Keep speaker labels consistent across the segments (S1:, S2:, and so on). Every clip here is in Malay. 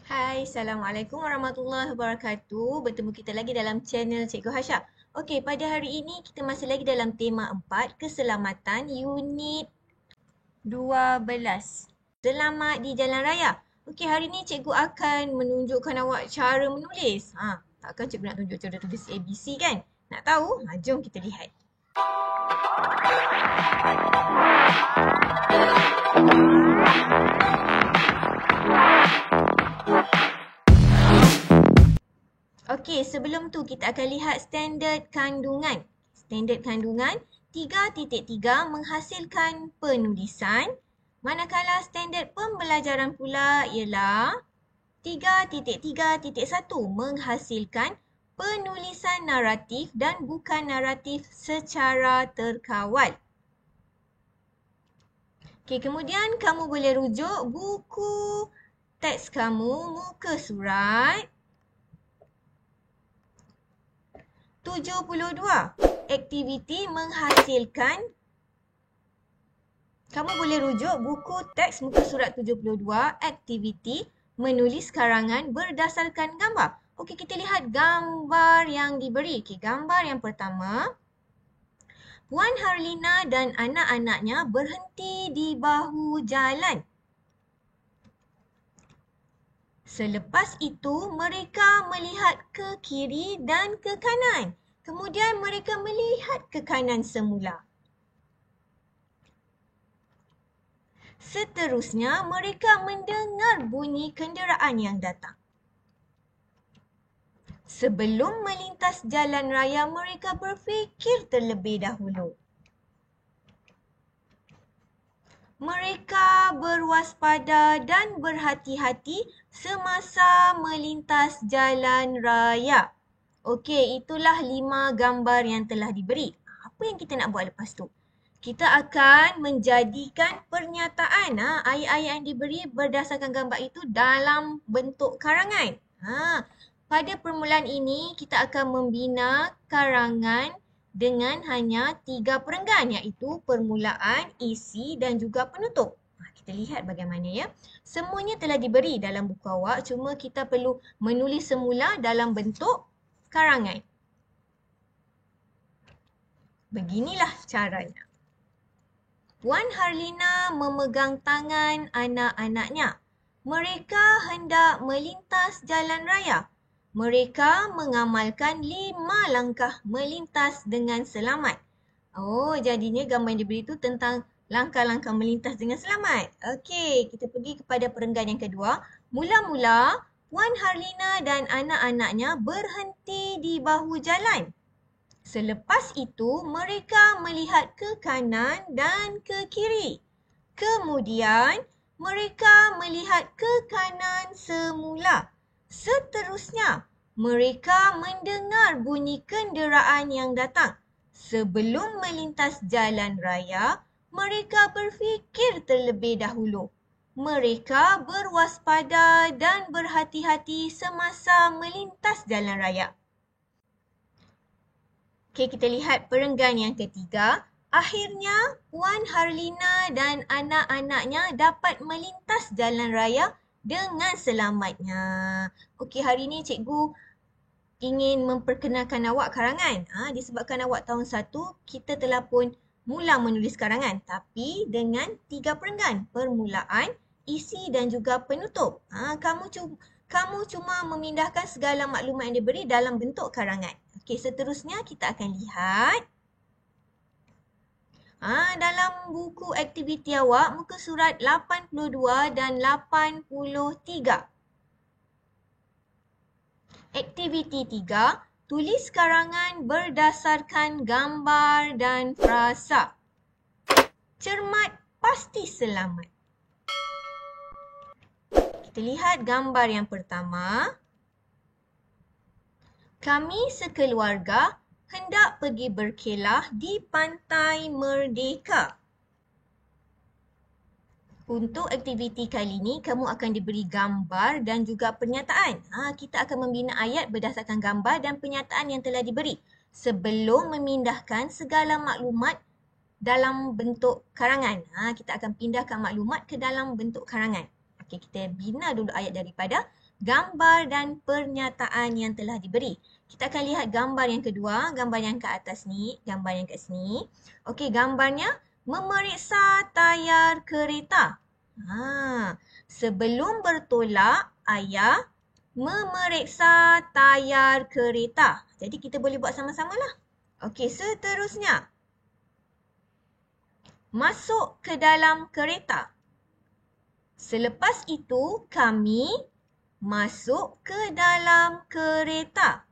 S1: Hai, Assalamualaikum warahmatullahi wabarakatuh. Bertemu kita lagi dalam channel Cikgu Hasya. Okey, pada hari ini kita masih lagi dalam tema 4, keselamatan unit 12. Selamat di jalan raya. Okey, hari ini cikgu akan menunjukkan awak cara menulis. Takkan cikgu nak tunjuk cara tulis ABC kan? Nak tahu? Jom kita lihat. Okey, sebelum tu kita akan lihat standard kandungan. Standard kandungan 3.3 menghasilkan penulisan, manakala standard pembelajaran pula ialah 3.3.1 menghasilkan penulisan naratif dan bukan naratif secara terkawal. Okey, kemudian kamu boleh rujuk buku teks kamu, muka surat 72. Aktiviti menghasilkan. Kamu boleh rujuk buku teks muka surat 72, aktiviti menulis karangan berdasarkan gambar. Okey, kita lihat gambar yang diberi. Okey, gambar yang pertama. Puan Harlina dan anak-anaknya berhenti di bahu jalan. Selepas itu, mereka melihat ke kiri dan ke kanan. Kemudian mereka melihat ke kanan semula. Seterusnya, mereka mendengar bunyi kenderaan yang datang. Sebelum melintas jalan raya, mereka berfikir terlebih dahulu. Mereka berwaspada dan berhati-hati semasa melintas jalan raya. Okey, itulah 5 gambar yang telah diberi. Apa yang kita nak buat lepas tu? Kita akan menjadikan pernyataan ayat-ayat yang diberi berdasarkan gambar itu dalam bentuk karangan. Pada permulaan ini, kita akan membina karangan dengan hanya 3 perenggan, iaitu permulaan, isi dan juga penutup. Kita lihat bagaimana ya. Semuanya telah diberi dalam buku awak, cuma kita perlu menulis semula dalam bentuk karangan. Beginilah caranya. Puan Harlina memegang tangan anak-anaknya. Mereka hendak melintas jalan raya. Mereka mengamalkan 5 langkah melintas dengan selamat. Jadinya gambar yang diberi itu tentang langkah-langkah melintas dengan selamat. Okey, kita pergi kepada perenggan yang kedua. Mula-mula, Puan Harlina dan anak-anaknya berhenti di bahu jalan. Selepas itu, mereka melihat ke kanan dan ke kiri. Kemudian, mereka melihat ke kanan semula. Seterusnya, mereka mendengar bunyi kenderaan yang datang. Sebelum melintas jalan raya, mereka berfikir terlebih dahulu. Mereka berwaspada dan berhati-hati semasa melintas jalan raya. Okey, kita lihat perenggan yang ketiga. Akhirnya, Puan Harlina dan anak-anaknya dapat melintas jalan raya dengan selamatnya. Okey, hari ini cikgu ingin memperkenalkan awak karangan. Disebabkan awak tahun 1, kita telah pun mula menulis karangan. Tapi dengan 3 perenggan. Permulaan, isi dan juga penutup. Kamu cuma memindahkan segala maklumat yang diberi dalam bentuk karangan. Okey, seterusnya kita akan lihat. Dalam buku aktiviti awak, muka surat 82 dan 83. Aktiviti 3, tulis karangan berdasarkan gambar dan frasa. Cermat pasti selamat. Kita lihat gambar yang pertama. Kami sekeluarga hendak pergi berkelah di Pantai Merdeka. Untuk aktiviti kali ini, kamu akan diberi gambar dan juga pernyataan. Kita akan membina ayat berdasarkan gambar dan pernyataan yang telah diberi sebelum memindahkan segala maklumat dalam bentuk karangan. Kita akan pindahkan maklumat ke dalam bentuk karangan. Okey, kita bina dulu ayat daripada gambar dan pernyataan yang telah diberi. Kita akan lihat gambar yang kedua, gambar yang ke atas ni, gambar yang kat sini. Okey, gambarnya memeriksa tayar kereta. Sebelum bertolak, ayah memeriksa tayar kereta. Jadi kita boleh buat sama-sama lah. Okey, seterusnya. Masuk ke dalam kereta. Selepas itu, kami masuk ke dalam kereta.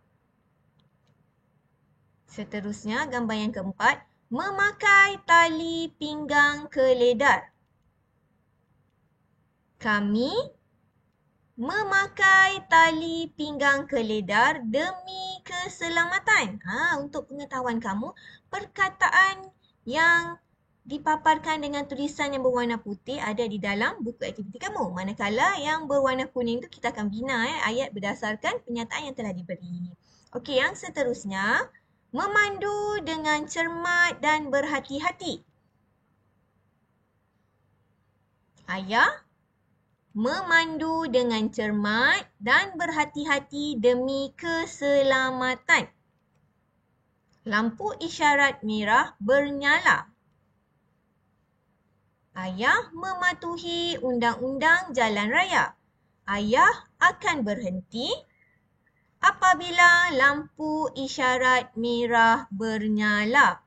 S1: Seterusnya, gambar yang keempat. Memakai tali pinggang keledar. Kami memakai tali pinggang keledar demi keselamatan. Untuk pengetahuan kamu, perkataan yang dipaparkan dengan tulisan yang berwarna putih ada di dalam buku aktiviti kamu. Manakala yang berwarna kuning tu kita akan bina ayat berdasarkan pernyataan yang telah diberi. Okey, yang seterusnya, memandu dengan cermat dan berhati-hati. Ayah memandu dengan cermat dan berhati-hati demi keselamatan. Lampu isyarat merah bernyala. Ayah mematuhi undang-undang jalan raya. Ayah akan berhenti apabila lampu isyarat merah bernyala.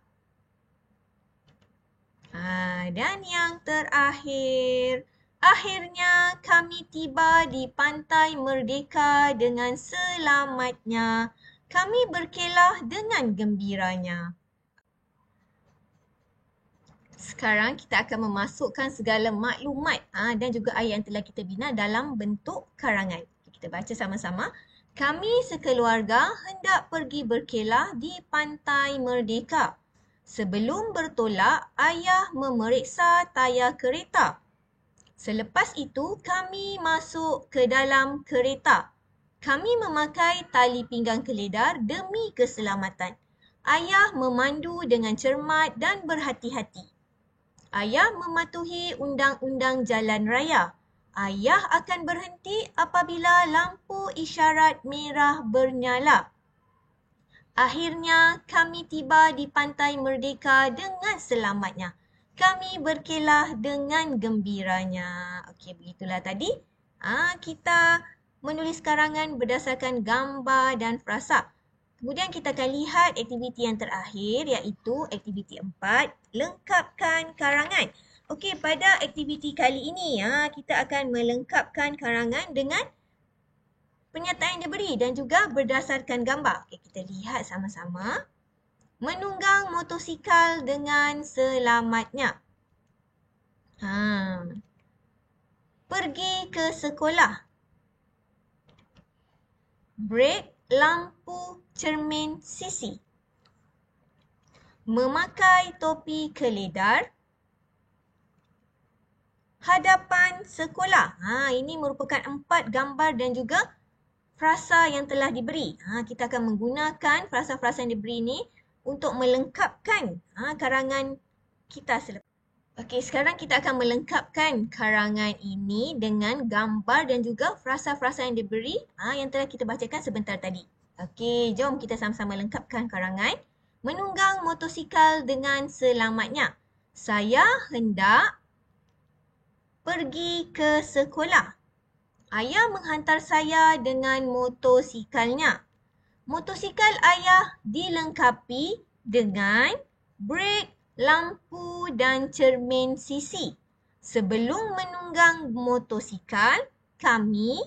S1: Dan yang terakhir, akhirnya kami tiba di Pantai Merdeka dengan selamatnya. Kami berkelah dengan gembiranya. Sekarang kita akan memasukkan segala maklumat dan juga ayat yang telah kita bina dalam bentuk karangan. Kita baca sama-sama. Kami sekeluarga hendak pergi berkelah di Pantai Merdeka. Sebelum bertolak, ayah memeriksa tayar kereta. Selepas itu, kami masuk ke dalam kereta. Kami memakai tali pinggang keledar demi keselamatan. Ayah memandu dengan cermat dan berhati-hati. Ayah mematuhi undang-undang jalan raya. Ayah akan berhenti apabila lampu isyarat merah bernyala. Akhirnya kami tiba di Pantai Merdeka dengan selamatnya. Kami berkelah dengan gembiranya. Okey, begitulah tadi. Kita menulis karangan berdasarkan gambar dan frasa. Kemudian kita akan lihat aktiviti yang terakhir iaitu aktiviti 4, lengkapkan karangan. Okey, pada aktiviti kali ini kita akan melengkapkan karangan dengan pernyataan yang diberi dan juga berdasarkan gambar. Okey, kita lihat sama-sama. Menunggang motosikal dengan selamatnya. Pergi ke sekolah. Brek lampu cermin sisi. Memakai topi keledar. Hadapan sekolah. Ini merupakan 4 gambar dan juga frasa yang telah diberi. Kita akan menggunakan frasa-frasa yang diberi ini untuk melengkapkan karangan kita selepas. Okey, sekarang kita akan melengkapkan karangan ini dengan gambar dan juga frasa-frasa yang diberi yang telah kita bacakan sebentar tadi. Okey, jom kita sama-sama lengkapkan karangan. Menunggang motosikal dengan selamatnya. Saya hendak pergi ke sekolah. Ayah menghantar saya dengan motosikalnya. Motosikal ayah dilengkapi dengan brek, lampu dan cermin sisi. Sebelum menunggang motosikal, kami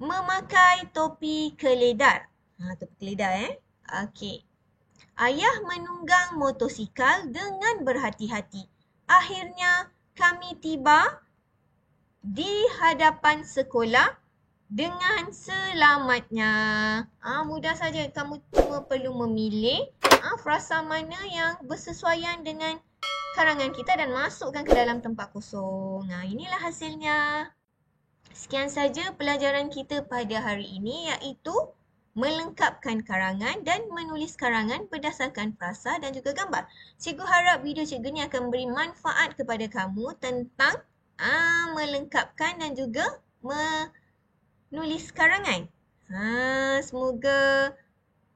S1: memakai topi keledar. Topi keledar Okey. Ayah menunggang motosikal dengan berhati-hati. Akhirnya kami tiba di hadapan sekolah dengan selamatnya. Mudah saja, kamu cuma perlu memilih frasa mana yang bersesuaian dengan karangan kita dan masukkan ke dalam tempat kosong. Inilah hasilnya. Sekian saja pelajaran kita pada hari ini iaitu melengkapkan karangan dan menulis karangan berdasarkan frasa dan juga gambar. Cikgu harap video cikgu ni akan memberi manfaat kepada kamu tentang melengkapkan dan juga menulis karangan. Semoga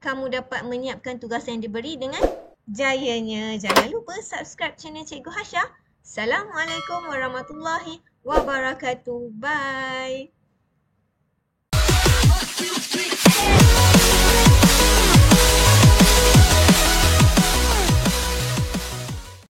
S1: kamu dapat menyiapkan tugas yang diberi dengan jayanya. Jangan lupa subscribe channel Cikgu Hasha. Assalamualaikum warahmatullahi wabarakatuh. Bye.